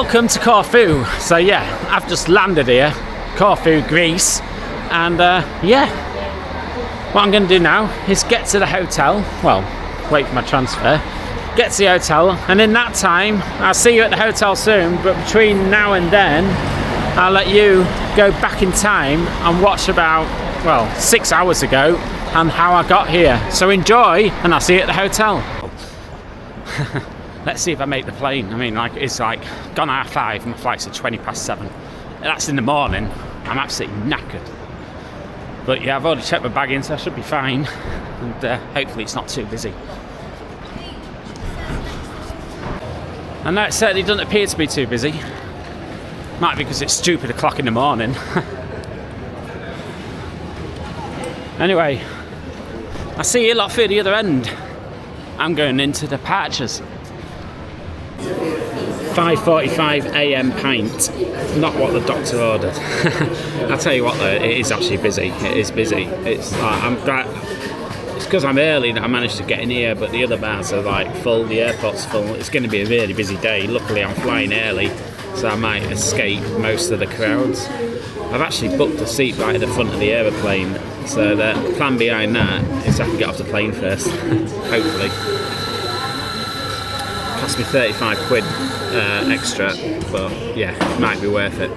Welcome to Corfu. So yeah, I've just landed here, Corfu, Greece, and yeah, what I'm going to do now is get to the hotel, well, wait for my transfer, get to the hotel, and in that time, I'll see you at the hotel soon, but between now and then, I'll let you go back in time and watch about, well, 6 hours ago, and how I got here. So enjoy, and I'll see you at the hotel. Let's see if I make the plane. I mean, like, it's like gone 5:30, my flight's at 7:20. That's in the morning. I'm absolutely knackered. But yeah, I've already checked my bag in, so I should be fine. And hopefully it's not too busy. And no, it certainly doesn't appear to be too busy. Might be because it's stupid o'clock in the morning. Anyway, I'll see you lot through the other end. I'm going into departures. 5:45 AM pint, not what the doctor ordered. I'll tell you what though, it is actually busy. It is busy. It's it's because I'm early that I managed to get in here, but the other bars are like full, the airport's full. It's going to be a really busy day. Luckily I'm flying early, so I might escape most of the crowds. I've actually booked a seat right at the front of the aeroplane, so the plan behind that is I can get off the plane first, hopefully. Cost me 35 quid extra, but yeah, it might be worth it.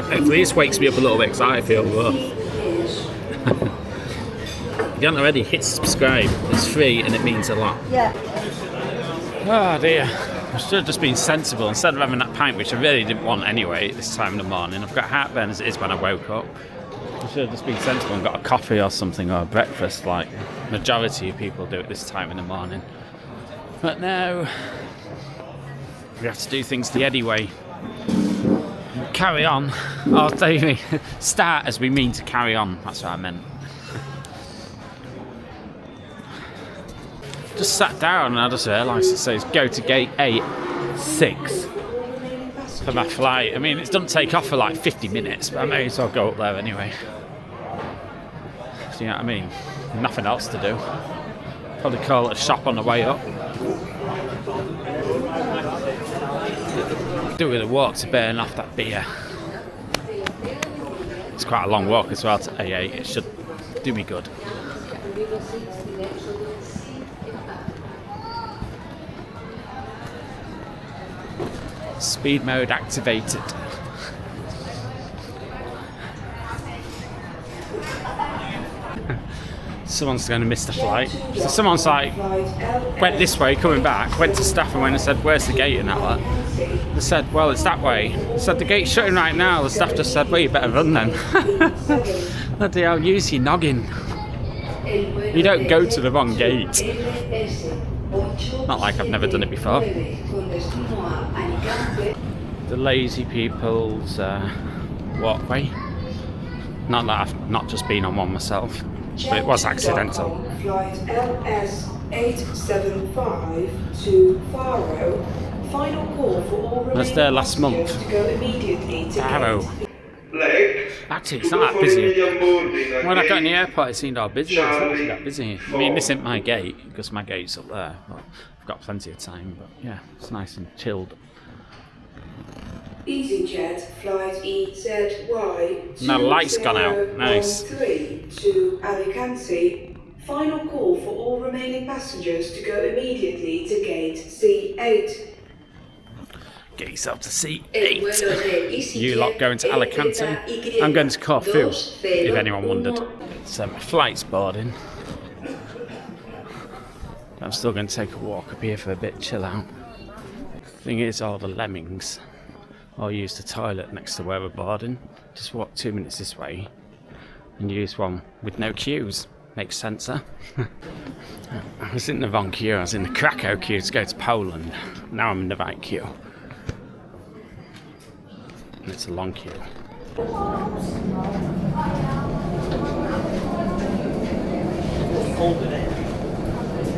Hopefully this wakes me up a little bit because I feel rough. If you haven't already, hit subscribe. It's free and it means a lot. Yeah. Oh dear. I should have just been sensible. Instead of having that pint, which I really didn't want anyway at this time in the morning. I've got heartburn as it is when I woke up. I should have just been sensible and got a coffee or something, or a breakfast like majority of people do at this time in the morning. But no, we have to do things the Eddie way. Carry on, or start as we mean to carry on, that's what I meant. Just sat down and I just realised it says go to gate 8-6 for my flight. I mean, it doesn't take off for like 50 minutes, but I may as well go up there anyway. So, you know what I mean? Nothing else to do. Probably call it a shop on the way up. Do a walk to burn off that beer. It's quite a long walk as well to A8. It should do me good. Speed mode activated. Someone's going to miss the flight. So someone's like, went this way, coming back, went to staff and went and said, where's the gate and that? They said, well, it's that way. They said, the gate's shutting right now. The staff just said, well, you better run then. Bloody hell, use your noggin. You don't go to the wrong gate. Not like I've never done it before. The lazy people's walkway. Not that I've not just been on one myself, but it was accidental. Flight LS 875 to Faro. Final call for all remaining I was there last month. to go immediately to Faro. Actually, it's not that busy. When I got in the airport, it seemed all busy. It's not actually that busy. I mean, this isn't my gate, because my gate's up there. But I've got plenty of time, but yeah, it's nice and chilled. EasyJet flight EZY. Now the light's gone out. Nice. 2013 to Alicante. Final call for all remaining passengers to go immediately to gate C8. Get yourself to C8. You lot going to Alicante. I'm going to Corfu, if anyone wondered. So my flight's boarding. I'm still going to take a walk up here for a bit, chill out. Thing is, all the lemmings all use the toilet next to where we're boarding. Just walk 2 minutes this way and use one with no queues. Makes sense, huh? I was in the wrong queue. I was in the Krakow queue to go to Poland. Now I'm in the right queue. And it's a long queue.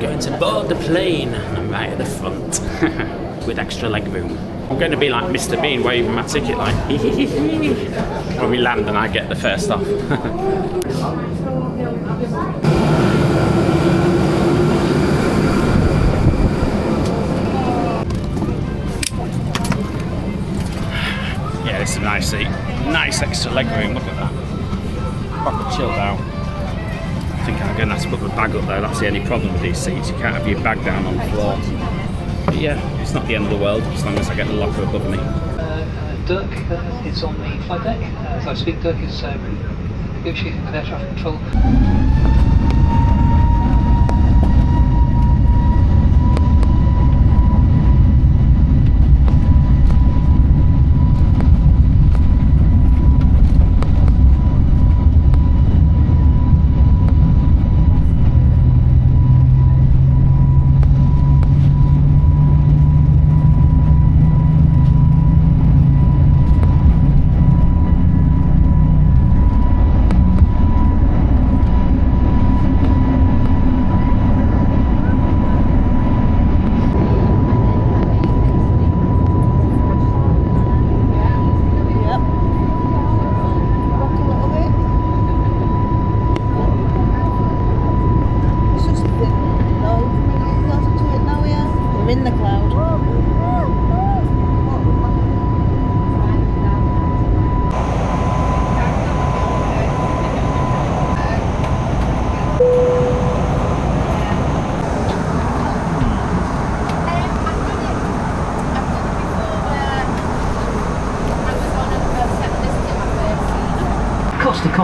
Going to board the plane. I'm right at the front with extra leg room. I'm going to be like Mr. Bean waving my ticket like when we land and I get the first off. nice extra leg room, look at that. Proper chilled out. I think I'm going to have to put my bag up there, that's the only problem with these seats, you can't have your bag down on the floor. But yeah, it's not the end of the world as long as I get the locker above me. Dirk is on the flight deck. As I speak, Dirk is negotiating with air traffic control.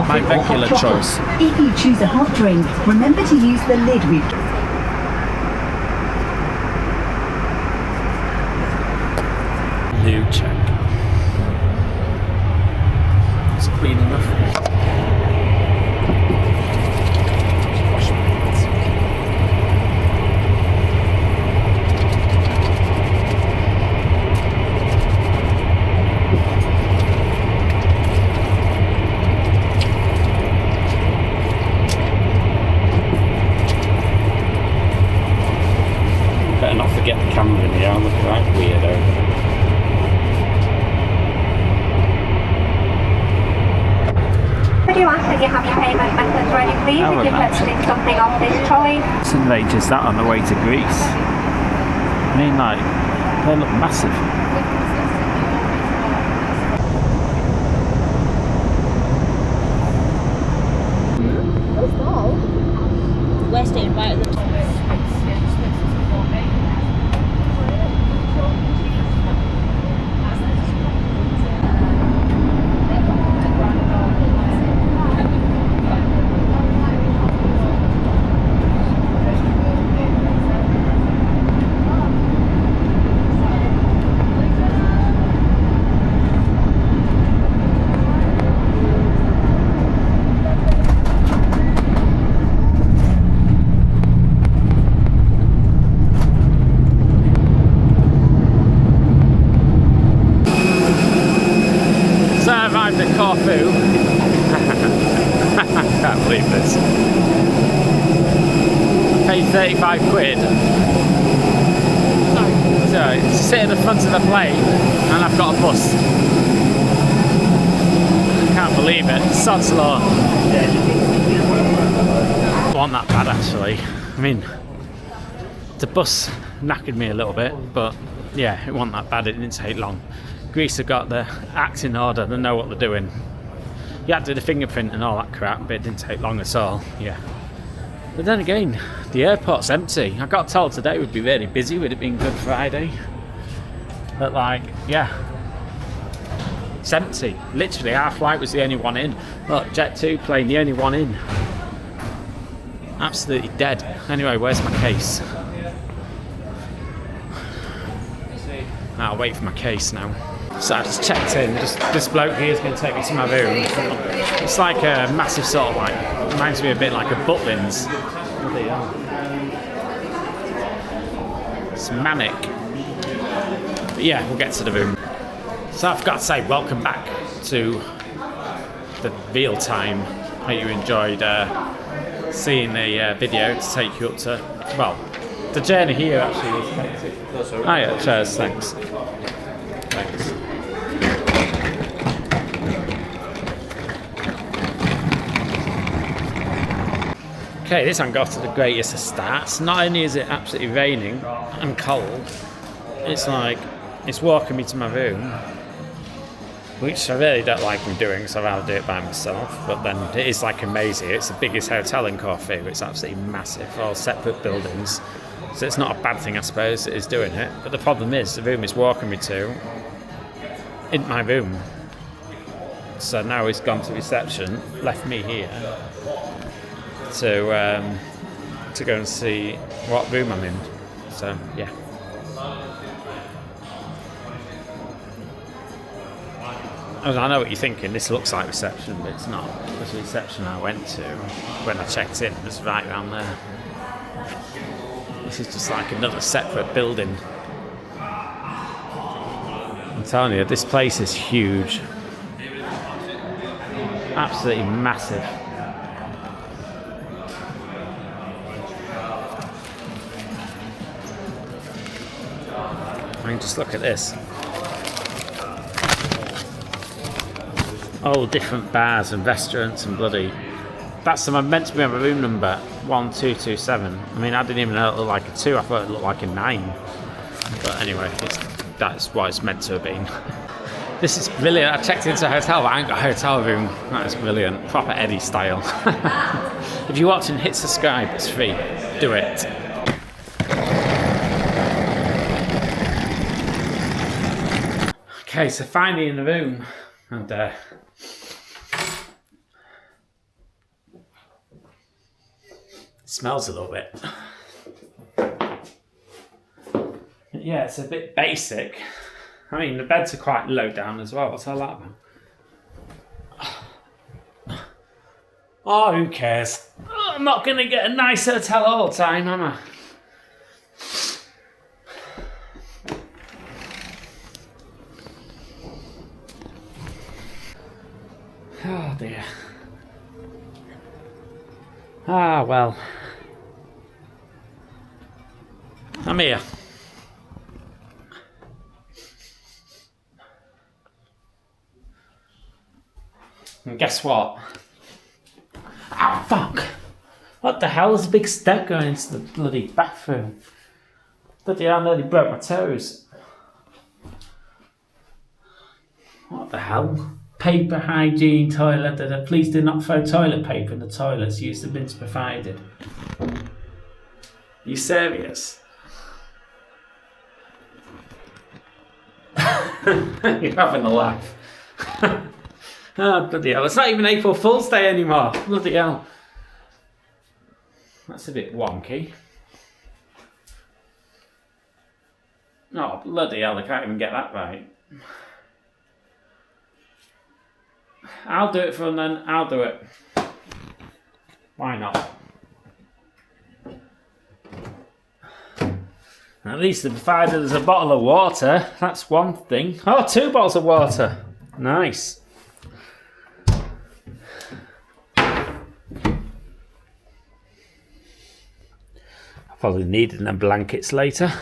My regular choice. If you choose a hot drink, remember to use the lid with... Loo check. It's clean enough. Wash my hands. Better not forget the camera in here, I'll look right weirdo. Could you ask that you have your payment methods ready, please, if you're purchasing something off this trolley? It's outrageous that on the way to Greece. I mean, like, they look massive. We're staying right at the top. Arrived at Corfu. I can't believe this. I paid 35 quid. So, to sit at the front of the plane and I've got a bus. I can't believe it. Sod's law. It wasn't that bad actually. I mean, the bus knackered me a little bit, but yeah, it wasn't that bad. It didn't take long. Greece have got their act in order, they know what they're doing. You had to do the fingerprint and all that crap, but it didn't take long at all, yeah. But then again, the airport's empty. I got told today would be really busy with it being Good Friday. But like, yeah, it's empty. Literally, our flight was the only one in. Look, Jet 2 plane, the only one in. Absolutely dead. Anyway, where's my case? I'll wait for my case now. So I just checked in, this bloke here is going to take me to my room. It's like a massive sort of like, reminds me a bit like a Butlins. It's manic. But yeah, we'll get to the room. So I've got to say, welcome back to the real time. Hope you enjoyed seeing the video to take you up to, well, the journey here actually was hectic. Oh yeah, cheers, thanks. Thanks. Okay, this hasn't got to the greatest of starts. Not only is it absolutely raining and cold, it's like, it's walking me to my room. which I really don't like them doing, so I'd rather do it by myself. But then it is like amazing. It's the biggest hotel in Corfu. It's absolutely massive, all separate buildings. So it's not a bad thing, I suppose, it is doing it. But the problem is, the room he's walking me to isn't my room. So now he's gone to reception, left me here to go and see what room I'm in. So yeah. I know what you're thinking, this looks like reception, but it's not. The reception I went to when I checked in was right around there. This is just like another separate building. I'm telling you, this place is huge. Absolutely massive. I mean, just look at this. All different bars and restaurants and bloody... That's meant to be my room number, 1227. I mean, I didn't even know it looked like a 2, I thought it looked like a 9. But anyway, that's what it's meant to have been. This is brilliant. I checked into a hotel, but I ain't got a hotel room. That is brilliant. Proper Eddie style. If you're watching, hit subscribe, it's free. Do it. Okay, so finally in the room. And it smells a little bit. Yeah, it's a bit basic. I mean, the beds are quite low down as well. What's all that about? Oh, who cares? I'm not going to get a nice hotel all the time, am I? Oh dear. Ah, well. I'm here. And guess what? Oh, fuck! What the hell is a big step going into the bloody bathroom? Bloody hell, I nearly broke my toes. What the hell? Paper hygiene toilet. Please do not throw toilet paper in the toilets. Use the bins provided. Are you serious? You're having a laugh. Oh, bloody hell. It's not even April Fool's Day anymore. Bloody hell. That's a bit wonky. Oh, bloody hell. I can't even get that right. I'll do it for them then. I'll do it. Why not? At least they provided us a bottle of water. That's one thing. Oh, 2 bottles of water. Nice. I'll probably need them blankets later.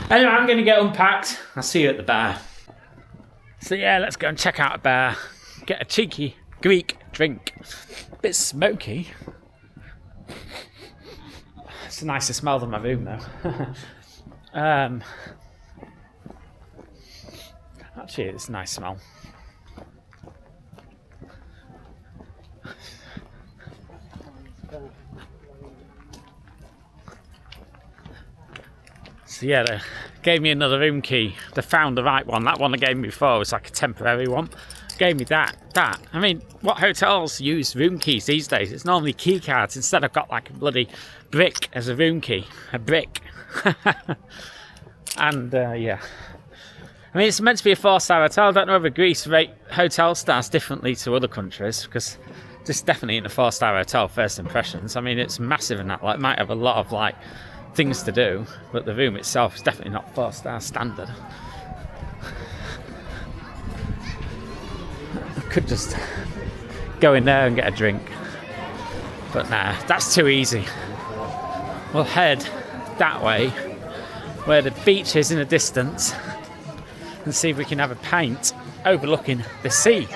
Anyway, I'm going to get unpacked. I'll see you at the bar. So yeah, let's go and check out a bar. Get a cheeky Greek drink. A bit smoky. It's a nicer smell than my room though. Actually, it's a nice smell. So yeah, they gave me another room key. They found the right one. That one they gave me before was like a temporary one. Gave me that. I mean, what hotels use room keys these days? It's normally key cards. Instead I've got like a bloody brick as a room key. A brick. And yeah. I mean, it's meant to be a 4-star hotel. I don't know whether Greece rate hotel stars differently to other countries, because this definitely ain't a 4-star hotel, first impressions. I mean, it's massive and that. Like, it might have a lot of like things to do, but the room itself is definitely not 4-star standard. I could just go in there and get a drink, but nah, that's too easy. We'll head that way where the beach is in the distance and see if we can have a pint overlooking the sea.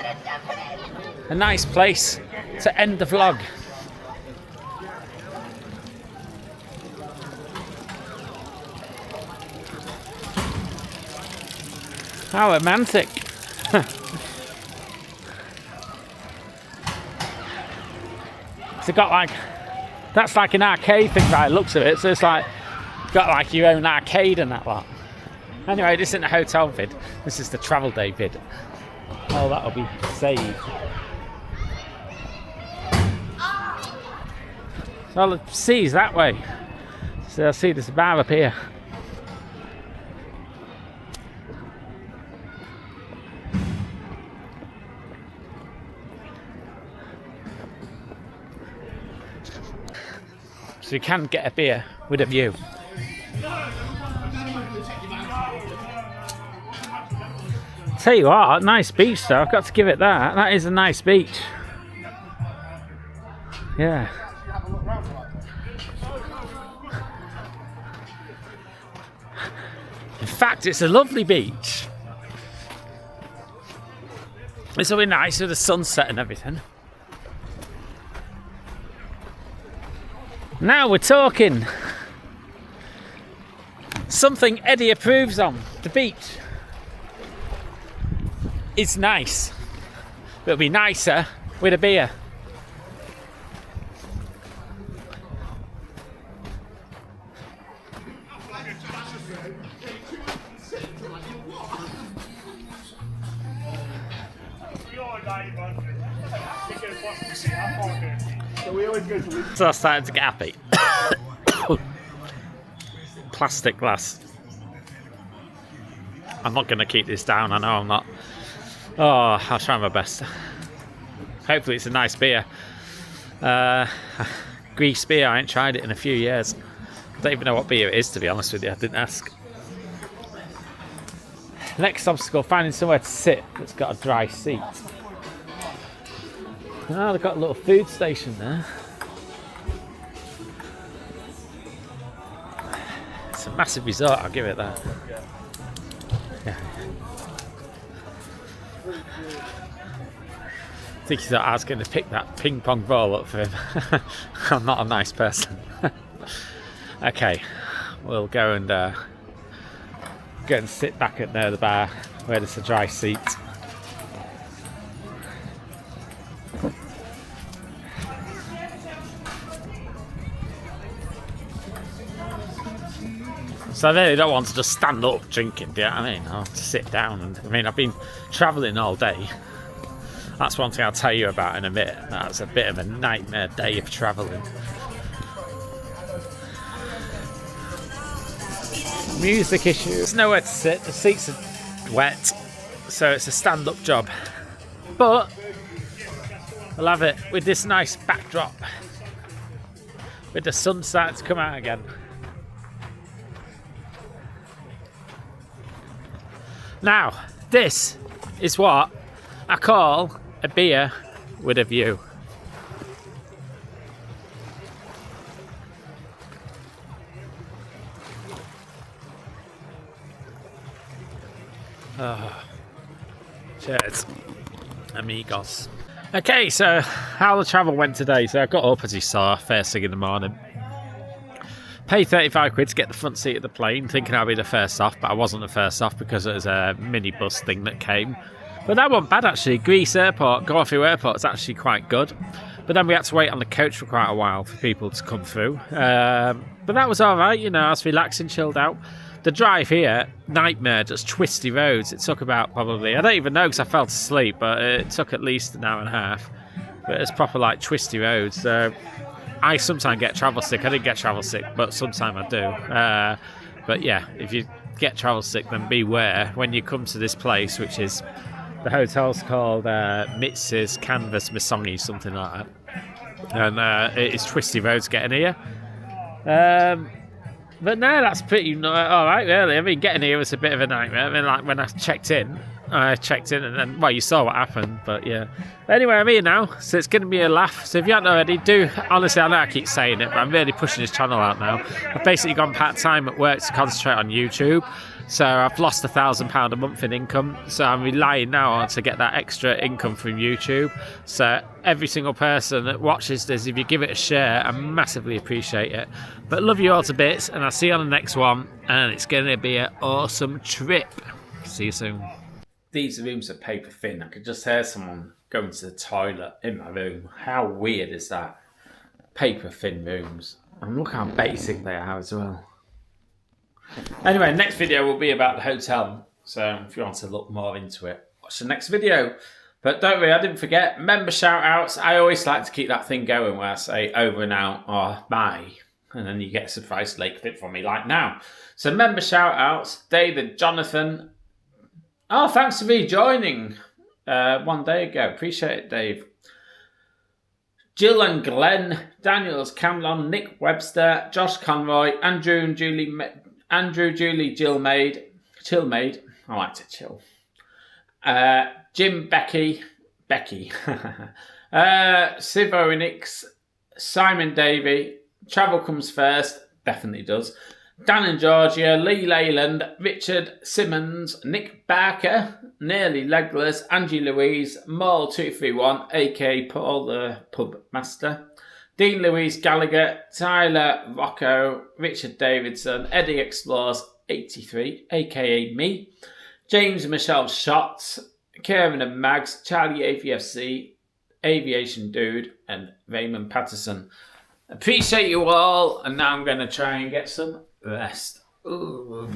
A nice place to end the vlog. How romantic. So got like, that's like an arcade thing by the looks of it, so it's like, got like your own arcade and that lot. Anyway, this isn't a hotel vid, this is the travel day vid. Oh, that'll be saved. So the sea's that way. So I see there's a bar up here. So you can get a beer with a view. Tell you what, nice beach though, I've got to give it that. That is a nice beach. Yeah. In fact, it's a lovely beach. It's really nice with the sunset and everything. Now we're talking. Something Eddie approves on. The beach. It's nice. But it'll be nicer with a beer. So I started to get happy. Plastic glass. I'm not going to keep this down, I know I'm not. Oh, I'll try my best. Hopefully it's a nice beer. Greece beer, I ain't tried it in a few years. I don't even know what beer it is, to be honest with you, I didn't ask. Next obstacle, finding somewhere to sit that's got a dry seat. Oh, they've got a little food station there. It's a massive resort, I'll give it that. Yeah. I think he thought I was going to pick that ping pong ball up for him. I'm not a nice person. Okay, we'll go and sit back at near the bar where there's a dry seat. So I really don't want to just stand up drinking, do you know what I mean? I want to sit down and, I mean, I've been travelling all day. That's one thing I'll tell you about in a minute. That's a bit of a nightmare day of travelling. Music issues. There's nowhere to sit, the seats are wet, so it's a stand-up job. But we'll have it with this nice backdrop, with the sun starting to come out again. Now, this is what I call a beer with a view. Oh, cheers, amigos. Okay, so how the travel went today. So I got up, as you saw, first thing in the morning. Paid 35 quid to get the front seat of the plane, thinking I'd be the first off, but I wasn't the first off because it was a minibus thing that came. But that wasn't bad actually. Greece airport, Corfu airport is actually quite good. But then we had to wait on the coach for quite a while for people to come through. But that was alright, you know, I was relaxing, chilled out. The drive here, nightmare, just twisty roads. It took about probably, I don't even know because I fell asleep, but it took at least an hour and a half. But it's proper like twisty roads. So I sometimes get travel sick. I didn't get travel sick, but sometimes I do. But yeah, if you get travel sick, then beware when you come to this place, which is, the hotel's called Mitz's Canvas Misongi, something like that. And it is twisty roads getting here. But no, that's pretty alright, really. I mean, getting here was a bit of a nightmare. I mean, like when I checked in and then, well, you saw what happened, but yeah. But anyway, I'm here now, so it's going to be a laugh. So if you haven't already, do, honestly, I know I keep saying it, but I'm really pushing this channel out now. I've basically gone part-time at work to concentrate on YouTube. So I've lost £1,000 a month in income, so I'm relying now on to get that extra income from YouTube. So every single person that watches this, if you give it a share, I massively appreciate it. But love you all to bits, and I'll see you on the next one, and it's going to be an awesome trip. See you soon. These rooms are paper thin. I could just hear someone going to the toilet in my room. How weird is that? Paper thin rooms. And look how basic they are as well. Anyway, next video will be about the hotel. So if you want to look more into it, watch the next video. But don't worry, I didn't forget, member shout outs. I always like to keep that thing going where I say over and out or bye. And then you get a surprise lake clip from me like now. So member shout outs, David, Jonathan. Oh, thanks for rejoining 1 day ago. Appreciate it, Dave. Jill and Glenn, Daniels, Camlon, Nick Webster, Josh Conroy, Andrew, Julie, Jill Maid, Chill Maid. I like to chill. Jim, Becky, Sivorinix, Simon Davey, Travel Comes First, definitely does. Dan and Georgia, Lee Leyland, Richard Simmons, Nick Barker, Nearly Legless, Angie Louise, Maul231, aka Paul the Pub Master, Dean Louise Gallagher, Tyler Rocco, Richard Davidson, Eddie Explores 83, aka me, James and Michelle Shots, Kieran and Mags, Charlie AVFC, Aviation Dude, and Raymond Patterson. Appreciate you all, and now I'm going to try and get some rest. Ooh.